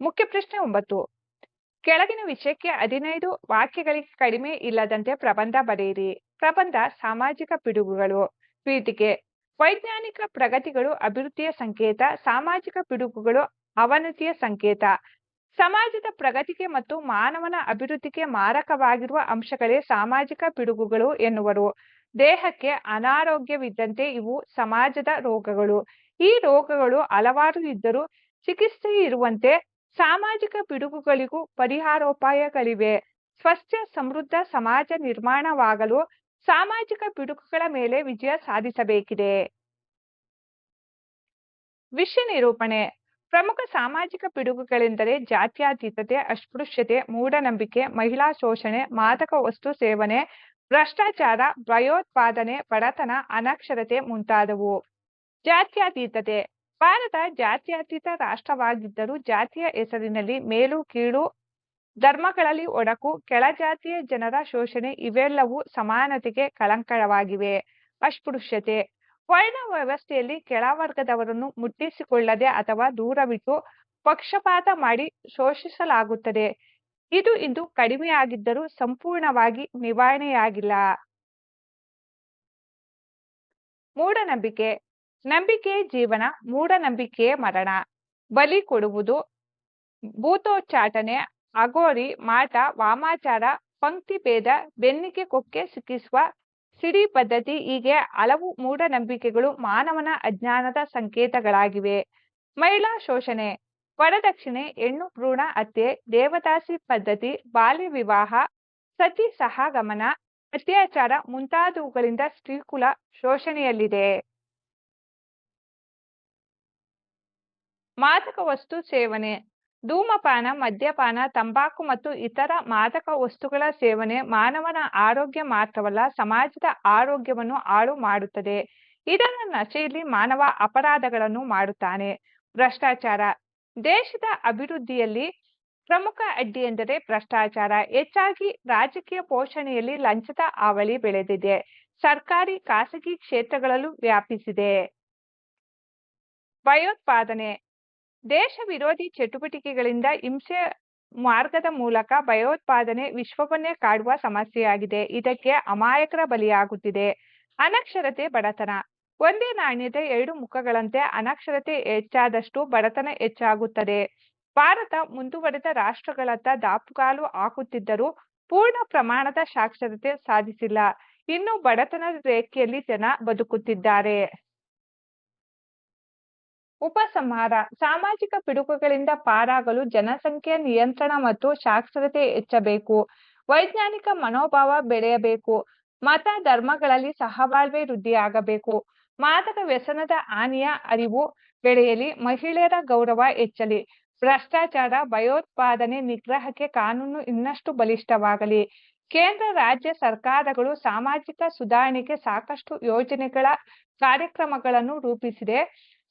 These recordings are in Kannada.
ಮುಖ್ಯ ಪ್ರಶ್ನೆ 9. ಕೆಳಗಿನ ವಿಷಯಕ್ಕೆ 15 ವಾಕ್ಯಗಳಿಗೆ ಕಡಿಮೆ ಇಲ್ಲದಂತೆ ಪ್ರಬಂಧ ಬರೆಯಿರಿ. ಪ್ರಬಂಧ ಸಾಮಾಜಿಕ ಪಿಡುಗುಗಳು. ಪೀಠಿಕೆ. ವೈಜ್ಞಾನಿಕ ಪ್ರಗತಿಗಳು ಅಭಿವೃದ್ಧಿಯ ಸಂಕೇತ, ಸಾಮಾಜಿಕ ಪಿಡುಗುಗಳು ಅವನತಿಯ ಸಂಕೇತ. ಸಮಾಜದ ಪ್ರಗತಿಗೆ ಮತ್ತು ಮಾನವನ ಅಭಿವೃದ್ಧಿಗೆ ಮಾರಕವಾಗಿರುವ ಅಂಶಗಳೇ ಸಾಮಾಜಿಕ ಪಿಡುಗುಗಳು ಎನ್ನುವರು. ದೇಹಕ್ಕೆ ಅನಾರೋಗ್ಯವಿದ್ದಂತೆ ಇವು ಸಮಾಜದ ರೋಗಗಳು. ಈ ರೋಗಗಳು ಹಲವಾರು ಇದ್ದರೂ ಚಿಕಿತ್ಸೆ ಇರುವಂತೆ ಸಾಮಾಜಿಕ ಪಿಡುಗುಗಳಿಗೂ ಪರಿಹಾರೋಪಾಯಗಳಿವೆ. ಸ್ವಸ್ಥ ಸಮೃದ್ಧ ಸಮಾಜ ನಿರ್ಮಾಣವಾಗಲು ಸಾಮಾಜಿಕ ಪಿಡುಗುಗಳ ಮೇಲೆ ವಿಜಯ ಸಾಧಿಸಬೇಕಿದೆ. ವಿಷಯ ನಿರೂಪಣೆ. ಪ್ರಮುಖ ಸಾಮಾಜಿಕ ಪಿಡುಗುಗಳೆಂದರೆ ಜಾತ್ಯತೀತತೆ, ಅಸ್ಪೃಶ್ಯತೆ, ಮೂಢನಂಬಿಕೆ, ಮಹಿಳಾ ಶೋಷಣೆ, ಮಾದಕ ವಸ್ತು ಸೇವನೆ, ಭ್ರಷ್ಟಾಚಾರ, ಭಯೋತ್ಪಾದನೆ, ಬಡತನ, ಅನಕ್ಷರತೆ ಮುಂತಾದವು. ಜಾತ್ಯತೀತತೆ. ಭಾರತ ಜಾತ್ಯತೀತ ರಾಷ್ಟ್ರವಾಗಿದ್ದರೂ ಜಾತಿಯ ಹೆಸರಿನಲ್ಲಿ ಮೇಲು ಕೀಳು, ಧರ್ಮಗಳಲ್ಲಿ ಒಡಕು, ಕೆಳಜಾತಿಯ ಜನರ ಶೋಷಣೆ ಇವೆಲ್ಲವೂ ಸಮಾನತೆಗೆ ಕಳಂಕವಾಗಿವೆ. ಅಸ್ಪೃಶ್ಯತೆ. ವರ್ಣ ವ್ಯವಸ್ಥೆಯಲ್ಲಿ ಕೆಳವರ್ಗದವರನ್ನು ಮುಟ್ಟಿಸಿಕೊಳ್ಳದೆ ಅಥವಾ ದೂರವಿಟ್ಟು ಪಕ್ಷಪಾತ ಮಾಡಿ ಶೋಷಿಸಲಾಗುತ್ತದೆ. ಇದು ಇಂದು ಕಡಿಮೆಯಾಗಿದ್ದರೂ ಸಂಪೂರ್ಣವಾಗಿ ನಿವಾರಣೆಯಾಗಿಲ್ಲ. ಮೂಢನಂಬಿಕೆ. ನಂಬಿಕೆಯೇ ಜೀವನ, ಮೂಢನಂಬಿಕೆಯೇ ಮರಣ. ಬಲಿ ಕೊಡುವುದು, ಭೂತೋಚ್ಚಾಟನೆ, ಅಘೋರಿ, ಮಾಟ, ವಾಮಾಚಾರ, ಪಂಕ್ತಿಭೇದ, ಬೆನ್ನಿಗೆ ಕೊಕ್ಕೆ ಸಿಕ್ಕಿಸುವ ಸಿಡಿ ಪದ್ಧತಿ ಹೀಗೆ ಹಲವು ಮೂಢನಂಬಿಕೆಗಳು ಮಾನವನ ಅಜ್ಞಾನದ ಸಂಕೇತಗಳಾಗಿವೆ. ಮಹಿಳಾ ಶೋಷಣೆ. ವರದಕ್ಷಿಣೆ, ಹೆಣ್ಣು ಭ್ರೂಣ ಹತ್ಯೆ, ದೇವದಾಸಿ ಪದ್ಧತಿ, ಬಾಲ್ಯ ವಿವಾಹ, ಸತಿ ಸಹಗಮನ, ಅತ್ಯಾಚಾರ ಮುಂತಾದವುಗಳಿಂದ ಸ್ತ್ರೀಕುಲ ಶೋಷಣೆಯಲ್ಲಿದೆ. ಮಾದಕ ವಸ್ತು ಸೇವನೆ. ಧೂಮಪಾನ, ಮದ್ಯಪಾನ, ತಂಬಾಕು ಮತ್ತು ಇತರ ಮಾದಕ ವಸ್ತುಗಳ ಸೇವನೆ ಮಾನವನ ಆರೋಗ್ಯ ಮಾತ್ರವಲ್ಲ, ಸಮಾಜದ ಆರೋಗ್ಯವನ್ನು ಹಾಳು ಮಾಡುತ್ತದೆ. ಇದರ ನಶೆಯಲ್ಲಿ ಮಾನವ ಅಪರಾಧಗಳನ್ನು ಮಾಡುತ್ತಾನೆ. ಭ್ರಷ್ಟಾಚಾರ. ದೇಶದ ಅಭಿವೃದ್ಧಿಯಲ್ಲಿ ಪ್ರಮುಖ ಅಡ್ಡಿ ಎಂದರೆ ಭ್ರಷ್ಟಾಚಾರ. ಹೆಚ್ಚಾಗಿ ರಾಜಕೀಯ ಪೋಷಣೆಯಲ್ಲಿ ಲಂಚದ ಹಾವಳಿ ಬೆಳೆದಿದೆ. ಸರ್ಕಾರಿ ಖಾಸಗಿ ಕ್ಷೇತ್ರಗಳಲ್ಲೂ ವ್ಯಾಪಿಸಿದೆ. ಭಯೋತ್ಪಾದನೆ. ದೇಶ ವಿರೋಧಿ ಚಟುವಟಿಕೆಗಳಿಂದ ಹಿಂಸೆ ಮಾರ್ಗದ ಮೂಲಕ ಭಯೋತ್ಪಾದನೆ ವಿಶ್ವವನ್ನೇ ಕಾಡುವ ಸಮಸ್ಯೆಯಾಗಿದೆ. ಇದಕ್ಕೆ ಅಮಾಯಕರ ಬಲಿಯಾಗುತ್ತಿದೆ. ಅನಕ್ಷರತೆ, ಬಡತನ. ಒಂದೇ ನಾಣ್ಯದ ಎರಡು ಮುಖಗಳಂತೆ ಅನಕ್ಷರತೆ ಹೆಚ್ಚಾದಷ್ಟು ಬಡತನ ಹೆಚ್ಚಾಗುತ್ತದೆ. ಭಾರತ ಮುಂದುವರೆದ ರಾಷ್ಟ್ರಗಳತ್ತ ದಾಪುಗಾಲು ಹಾಕುತ್ತಿದ್ದರೂ ಪೂರ್ಣ ಪ್ರಮಾಣದ ಸಾಕ್ಷರತೆ ಸಾಧಿಸಿಲ್ಲ. ಇನ್ನು ಬಡತನದ ರೇಖೆಯಲ್ಲಿ ಜನ ಬದುಕುತ್ತಿದ್ದಾರೆ. ಉಪಸಂಹಾರ. ಸಾಮಾಜಿಕ ಪಿಡುಗುಗಳಿಂದ ಪಾರಾಗಲು ಜನಸಂಖ್ಯೆಯ ನಿಯಂತ್ರಣ ಮತ್ತು ಸಾಕ್ಷರತೆ ಹೆಚ್ಚಬೇಕು. ವೈಜ್ಞಾನಿಕ ಮನೋಭಾವ ಬೆಳೆಯಬೇಕು. ಮತ ಧರ್ಮಗಳಲ್ಲಿ ಸಹಬಾಳ್ವೆ ವೃದ್ಧಿಯಾಗಬೇಕು. ಮಾದಕ ವ್ಯಸನದ ಹಾನಿಯ ಅರಿವು ಬೆಳೆಯಲಿ. ಮಹಿಳೆಯರ ಗೌರವ ಹೆಚ್ಚಲಿ. ಭ್ರಷ್ಟಾಚಾರ, ಭಯೋತ್ಪಾದನೆ ನಿಗ್ರಹಕ್ಕೆ ಕಾನೂನು ಇನ್ನಷ್ಟು ಬಲಿಷ್ಠವಾಗಲಿ. ಕೇಂದ್ರ ರಾಜ್ಯ ಸರ್ಕಾರಗಳು ಸಾಮಾಜಿಕ ಸುಧಾರಣೆಗೆ ಸಾಕಷ್ಟು ಯೋಜನೆಗಳ ಕಾರ್ಯಕ್ರಮಗಳನ್ನು ರೂಪಿಸಿದೆ.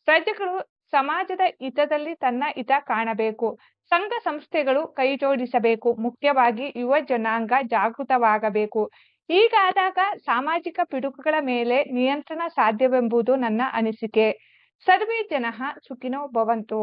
ಪ್ರಜೆಗಳು ಸಮಾಜದ ಹಿತದಲ್ಲಿ ತನ್ನ ಹಿತ ಕಾಣಬೇಕು. ಸಂಘ ಸಂಸ್ಥೆಗಳು ಕೈಜೋಡಿಸಬೇಕು. ಮುಖ್ಯವಾಗಿ ಯುವ ಜನಾಂಗ ಜಾಗೃತವಾಗಬೇಕು. ಹೀಗಾದಾಗ ಸಾಮಾಜಿಕ ಪಿಡುಗುಗಳ ಮೇಲೆ ನಿಯಂತ್ರಣ ಸಾಧ್ಯವೆಂಬುದು ನನ್ನ ಅನಿಸಿಕೆ. ಸರ್ವೇ ಜನಃ ಸುಖಿನೋ ಭವಂತು.